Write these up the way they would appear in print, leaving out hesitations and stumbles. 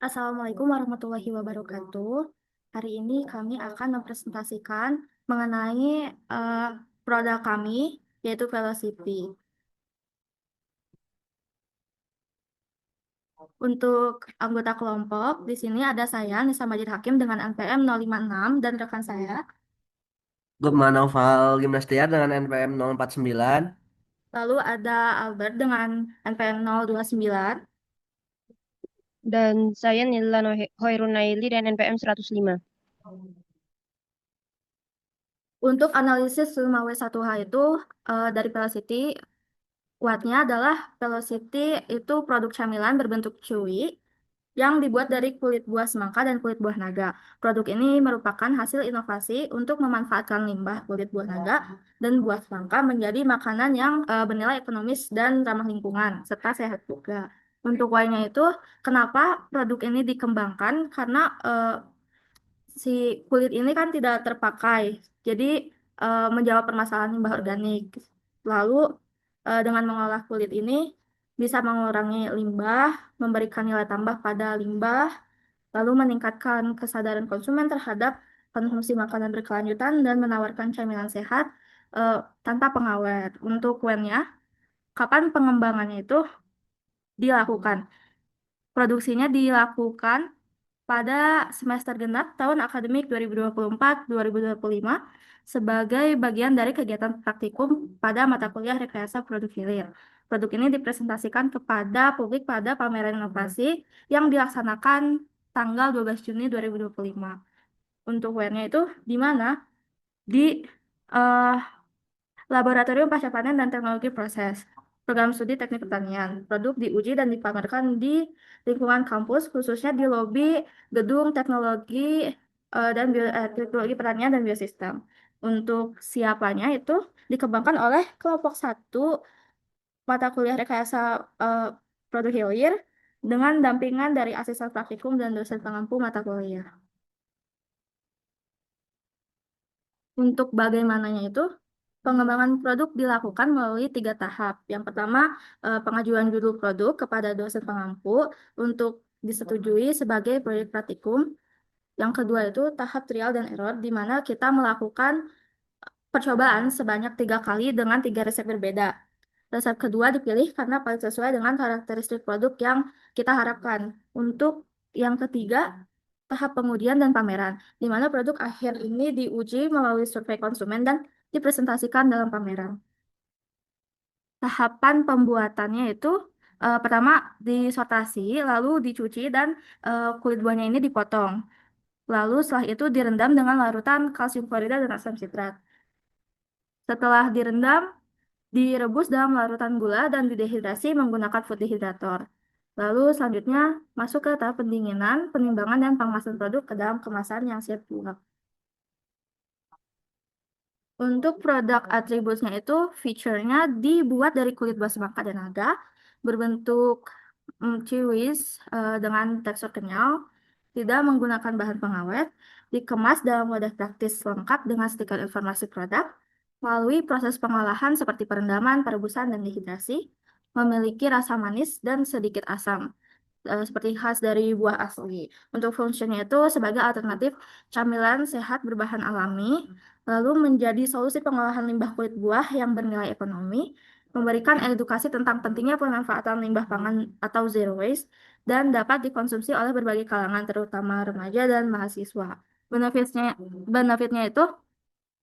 Assalamualaikum warahmatullahi wabarakatuh. Hari ini kami akan mempresentasikan mengenai eh, produk kami, yaitu Velocity. Untuk anggota kelompok, di sini ada saya, Nisa Majid Hakim dengan NPM 056 dan rekan saya. Gema Noval Gimnastiar dengan NPM 049. Lalu ada Albert dengan NPM 029. Dan saya Nila Hoirunaili dan NPM 105. Untuk analisis 5W1H itu dari Velocity, kuatnya adalah Velocity itu produk camilan berbentuk chewy yang dibuat dari kulit buah semangka dan kulit buah naga. Produk ini merupakan hasil inovasi untuk memanfaatkan limbah kulit buah naga dan buah semangka menjadi makanan yang bernilai ekonomis dan ramah lingkungan, serta sehat juga. Untuk why-nya itu, kenapa produk ini dikembangkan? Karena si kulit ini kan tidak terpakai, jadi menjawab permasalahan limbah organik. Lalu dengan mengolah kulit ini bisa mengurangi limbah, memberikan nilai tambah pada limbah, lalu meningkatkan kesadaran konsumen terhadap konsumsi makanan berkelanjutan dan menawarkan camilan sehat eh, tanpa pengawet. Untuk kuennya, kapan pengembangannya itu dilakukan? Produksinya dilakukan pada semester genap tahun akademik 2024-2025 sebagai bagian dari kegiatan praktikum pada mata kuliah Rekayasa Produk Hilir. Produk ini dipresentasikan kepada publik pada pameran inovasi yang dilaksanakan tanggal 12 Juni 2025. Untuk WR-nya itu di mana? Di eh, Laboratorium Pasca Panen dan Teknologi Proses. Program studi teknik pertanian. Produk diuji dan dipamerkan di lingkungan kampus, khususnya di lobi gedung teknologi teknologi pertanian dan biosistem. Untuk siapanya itu dikembangkan oleh kelompok satu mata kuliah rekayasa eh, produk hilir dengan dampingan dari asisten praktikum dan dosen pengampu mata kuliah. Untuk bagaimananya itu, pengembangan produk dilakukan melalui 3 tahap. Yang pertama, pengajuan judul produk kepada dosen pengampu untuk disetujui sebagai proyek praktikum. Yang kedua itu tahap trial dan error, di mana kita melakukan percobaan sebanyak 3 kali dengan 3 resep berbeda. Resep kedua dipilih karena paling sesuai dengan karakteristik produk yang kita harapkan. Untuk yang ketiga, tahap pengujian dan pameran, di mana produk akhir ini diuji melalui survei konsumen dan dipresentasikan dalam pameran. Tahapan pembuatannya itu pertama disortasi, lalu dicuci dan kulit buahnya ini dipotong. Lalu setelah itu direndam dengan larutan kalsium klorida dan asam sitrat. Setelah direndam, direbus dalam larutan gula dan didehidrasi menggunakan food dehydrator. Lalu selanjutnya masuk ke tahap pendinginan, penimbangan, dan pengemasan produk ke dalam kemasan yang siap jual. Untuk produk atributnya itu, feature-nya dibuat dari kulit buah semangka dan naga, berbentuk chewies dengan tekstur kenyal, tidak menggunakan bahan pengawet, dikemas dalam wadah praktis lengkap dengan stiker informasi produk, melalui proses pengolahan seperti perendaman, perebusan, dan dehidrasi, memiliki rasa manis dan sedikit asam, seperti khas dari buah asli. Untuk fungsinya itu sebagai alternatif camilan sehat berbahan alami, lalu menjadi solusi pengolahan limbah kulit buah yang bernilai ekonomi, memberikan edukasi tentang pentingnya pemanfaatan limbah pangan atau zero waste, dan dapat dikonsumsi oleh berbagai kalangan, terutama remaja dan mahasiswa. Benefitnya, benefitnya itu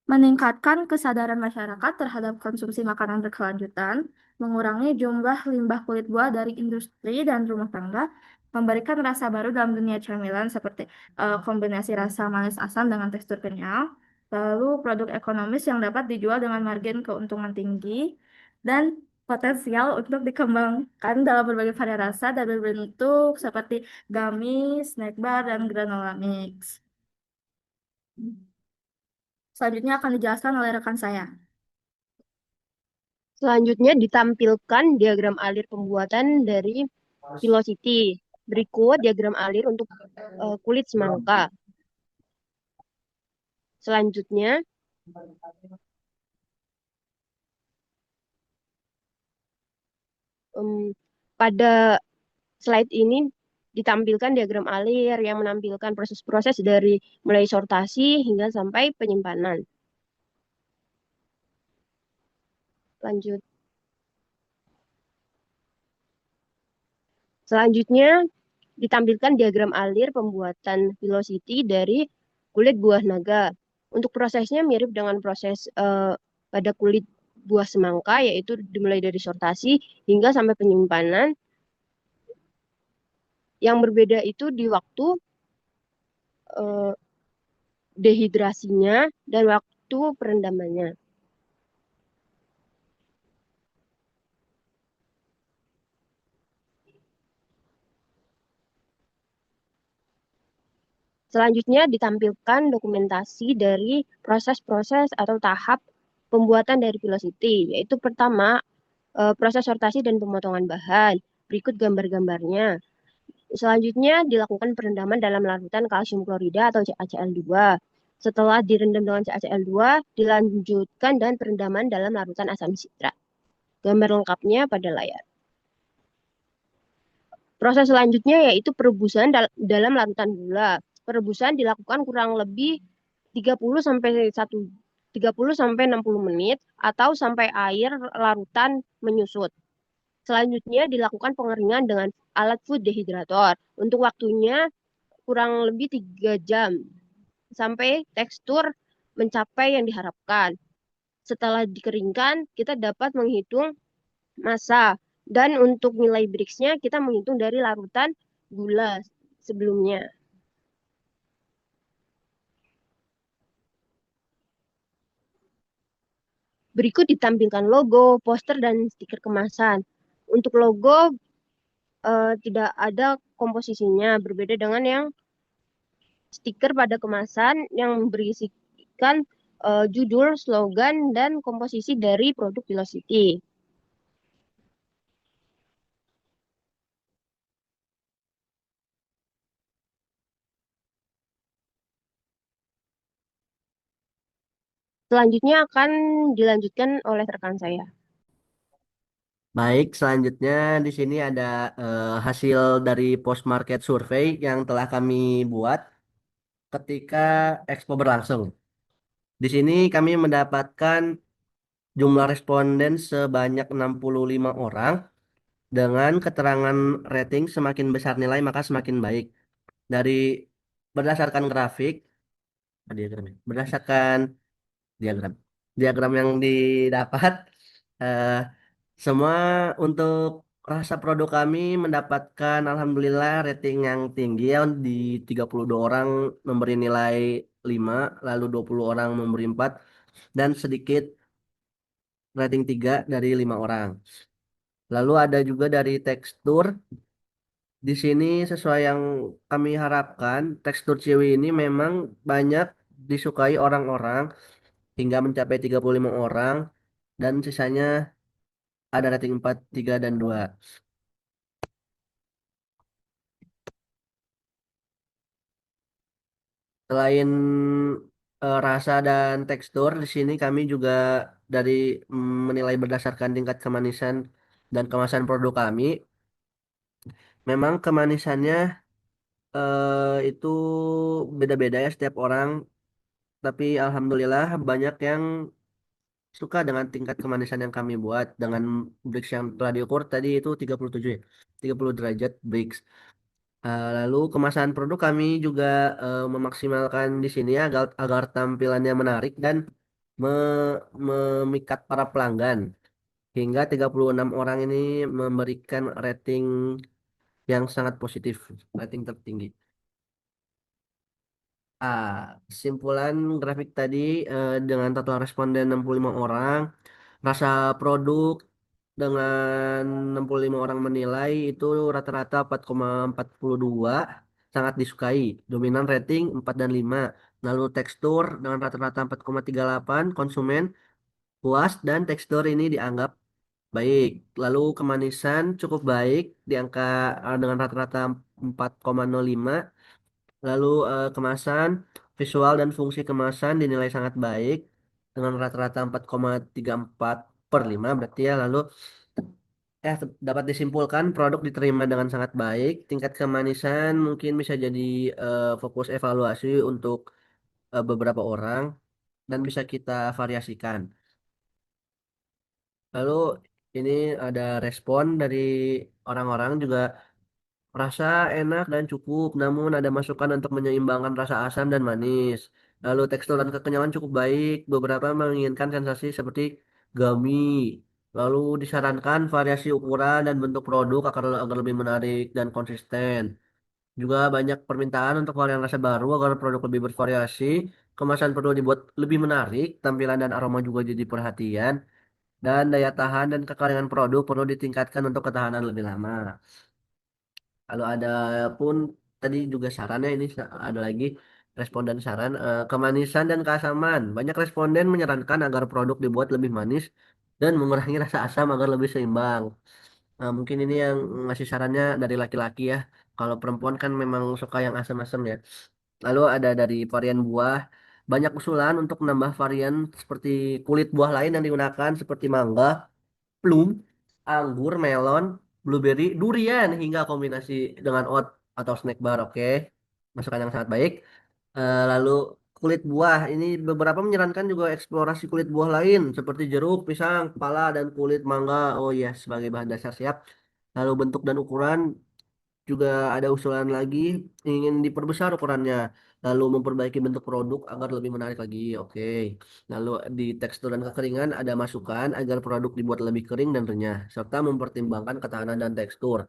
meningkatkan kesadaran masyarakat terhadap konsumsi makanan berkelanjutan, mengurangi jumlah limbah kulit buah dari industri dan rumah tangga, memberikan rasa baru dalam dunia camilan seperti kombinasi rasa manis asam dengan tekstur kenyal, lalu produk ekonomis yang dapat dijual dengan margin keuntungan tinggi, dan potensial untuk dikembangkan dalam berbagai varian rasa dan berbentuk seperti gummy, snack bar, dan granola mix. Selanjutnya akan dijelaskan oleh rekan saya. Selanjutnya ditampilkan diagram alir pembuatan dari Velocity. Berikut diagram alir untuk kulit semangka. Selanjutnya, em, pada slide ini ditampilkan diagram alir yang menampilkan proses-proses dari mulai sortasi hingga sampai penyimpanan. Lanjut. Selanjutnya ditampilkan diagram alir pembuatan velocity dari kulit buah naga. Untuk prosesnya mirip dengan proses pada kulit buah semangka, yaitu dimulai dari sortasi hingga sampai penyimpanan. Yang berbeda itu di waktu eh, dehidrasinya dan waktu perendamannya. Selanjutnya ditampilkan dokumentasi dari proses-proses atau tahap pembuatan dari velocity, yaitu pertama proses sortasi dan pemotongan bahan. Berikut gambar-gambarnya. Selanjutnya dilakukan perendaman dalam larutan kalsium klorida atau CaCl2. Setelah direndam dengan CaCl2, dilanjutkan dengan perendaman dalam larutan asam sitrat. Gambar lengkapnya pada layar. Proses selanjutnya yaitu perebusan dalam larutan gula. Perebusan dilakukan kurang lebih 30 sampai 30 sampai 60 menit atau sampai air larutan menyusut. Selanjutnya dilakukan pengeringan dengan alat food dehydrator. Untuk waktunya kurang lebih 3 jam sampai tekstur mencapai yang diharapkan. Setelah dikeringkan, kita dapat menghitung massa. Dan untuk nilai Brix-nya kita menghitung dari larutan gula sebelumnya. Berikut ditampilkan logo, poster, dan stiker kemasan. Untuk logo tidak ada komposisinya, berbeda dengan yang stiker pada kemasan yang berisikan judul, slogan, dan komposisi dari produk Velocity. Selanjutnya akan dilanjutkan oleh rekan saya. Baik, selanjutnya di sini ada hasil dari post market survey yang telah kami buat ketika Expo berlangsung. Di sini kami mendapatkan jumlah responden sebanyak 65 orang dengan keterangan rating semakin besar nilai maka semakin baik. Dari berdasarkan grafik, berdasarkan diagram, diagram yang didapat, eh, semua untuk rasa produk kami mendapatkan alhamdulillah rating yang tinggi ya di 32 orang memberi nilai 5, lalu 20 orang memberi 4 dan sedikit rating 3 dari 5 orang. Lalu ada juga dari tekstur. Di sini sesuai yang kami harapkan, tekstur ciwi ini memang banyak disukai orang-orang hingga mencapai 35 orang dan sisanya ada rating 4, 3 dan 2. Selain rasa dan tekstur, di sini kami juga dari menilai berdasarkan tingkat kemanisan dan kemasan produk kami, memang kemanisannya itu beda-beda ya setiap orang, tapi alhamdulillah banyak yang suka dengan tingkat kemanisan yang kami buat dengan Brix yang telah diukur tadi itu 37 ya, 30 derajat Brix. Lalu kemasan produk kami juga memaksimalkan di sini ya, agar tampilannya menarik dan memikat para pelanggan. Hingga 36 orang ini memberikan rating yang sangat positif, rating tertinggi. Ah, Kesimpulan grafik tadi dengan total responden 65 orang, rasa produk dengan 65 orang menilai itu rata-rata 4,42, sangat disukai. Dominan rating 4 dan 5. Lalu tekstur dengan rata-rata 4,38, konsumen puas dan tekstur ini dianggap baik. Lalu kemanisan cukup baik di angka dengan rata-rata 4,05. Lalu kemasan, visual dan fungsi kemasan dinilai sangat baik dengan rata-rata 4,34 per 5 berarti ya. Lalu dapat disimpulkan produk diterima dengan sangat baik. Tingkat kemanisan mungkin bisa jadi fokus evaluasi untuk beberapa orang dan bisa kita variasikan. Lalu ini ada respon dari orang-orang juga rasa enak dan cukup, namun ada masukan untuk menyeimbangkan rasa asam dan manis. Lalu tekstur dan kekenyalan cukup baik. Beberapa menginginkan sensasi seperti gummy. Lalu disarankan variasi ukuran dan bentuk produk agar lebih menarik dan konsisten. Juga banyak permintaan untuk varian rasa baru agar produk lebih bervariasi. Kemasan perlu dibuat lebih menarik, tampilan dan aroma juga jadi perhatian. Dan daya tahan dan kekeringan produk perlu ditingkatkan untuk ketahanan lebih lama. Kalau ada pun tadi juga sarannya ini ada lagi respon dan saran kemanisan dan keasaman. Banyak responden menyarankan agar produk dibuat lebih manis dan mengurangi rasa asam agar lebih seimbang. Nah, mungkin ini yang ngasih sarannya dari laki-laki ya. Kalau perempuan kan memang suka yang asam-asam ya. Lalu ada dari varian buah. Banyak usulan untuk menambah varian seperti kulit buah lain yang digunakan seperti mangga, plum, anggur, melon, blueberry, durian hingga kombinasi dengan oat atau snack bar. Oke, masukan yang sangat baik. Lalu kulit buah ini beberapa menyarankan juga eksplorasi kulit buah lain seperti jeruk, pisang, kepala dan kulit mangga. Oh iya, sebagai bahan dasar siap. Lalu bentuk dan ukuran juga ada usulan lagi ingin diperbesar ukurannya. Lalu memperbaiki bentuk produk agar lebih menarik lagi. Oke. Lalu di tekstur dan kekeringan ada masukan agar produk dibuat lebih kering dan renyah, serta mempertimbangkan ketahanan dan tekstur.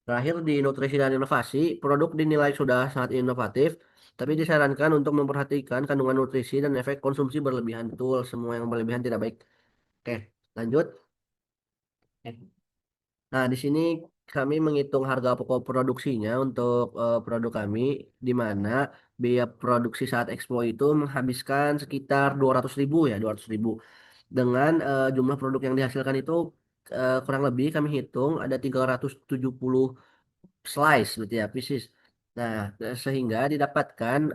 Terakhir di nutrisi dan inovasi, produk dinilai sudah sangat inovatif, tapi disarankan untuk memperhatikan kandungan nutrisi dan efek konsumsi berlebihan. Betul, semua yang berlebihan tidak baik. Oke, lanjut. Nah, di sini kami menghitung harga pokok produksinya untuk produk kami, di mana biaya produksi saat Expo itu menghabiskan sekitar 200.000 ya, 200.000. Dengan jumlah produk yang dihasilkan itu kurang lebih kami hitung ada 370 slice, gitu ya, pieces. Nah, sehingga didapatkan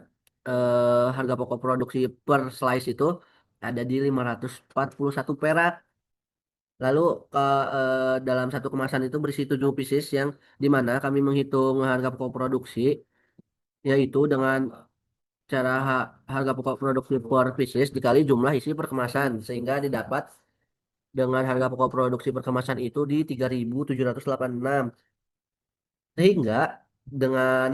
harga pokok produksi per slice itu ada di 541 perak. Lalu dalam satu kemasan itu berisi 7 pieces yang dimana kami menghitung harga pokok produksi yaitu dengan cara harga pokok produksi per pieces dikali jumlah isi per kemasan sehingga didapat dengan harga pokok produksi per kemasan itu di 3.786 sehingga dengan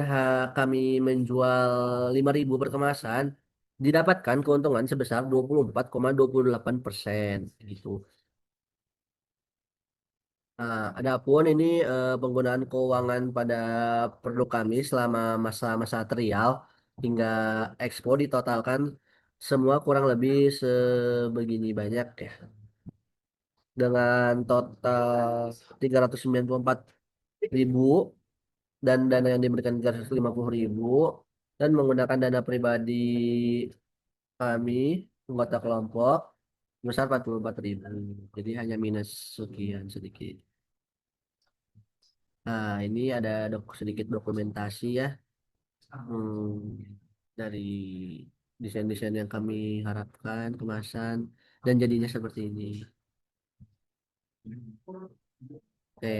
kami menjual 5.000 per kemasan didapatkan keuntungan sebesar 24,28% gitu. Nah, adapun ini penggunaan keuangan pada produk kami selama masa-masa trial hingga Expo ditotalkan semua kurang lebih sebegini banyak ya. Dengan total 394.000 dan dana yang diberikan 350.000 dan menggunakan dana pribadi kami anggota kelompok sebesar 44.000. Jadi hanya minus sekian sedikit. Nah, ini ada sedikit dokumentasi ya dari desain-desain yang kami harapkan, kemasan, dan jadinya seperti ini. Oke,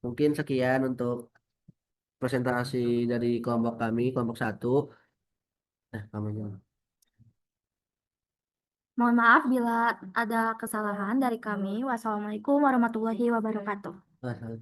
mungkin sekian untuk presentasi dari kelompok kami, kelompok satu. Nah, kamu jangan. Mohon maaf bila ada kesalahan dari kami. Wassalamualaikum warahmatullahi wabarakatuh. Ah, salah.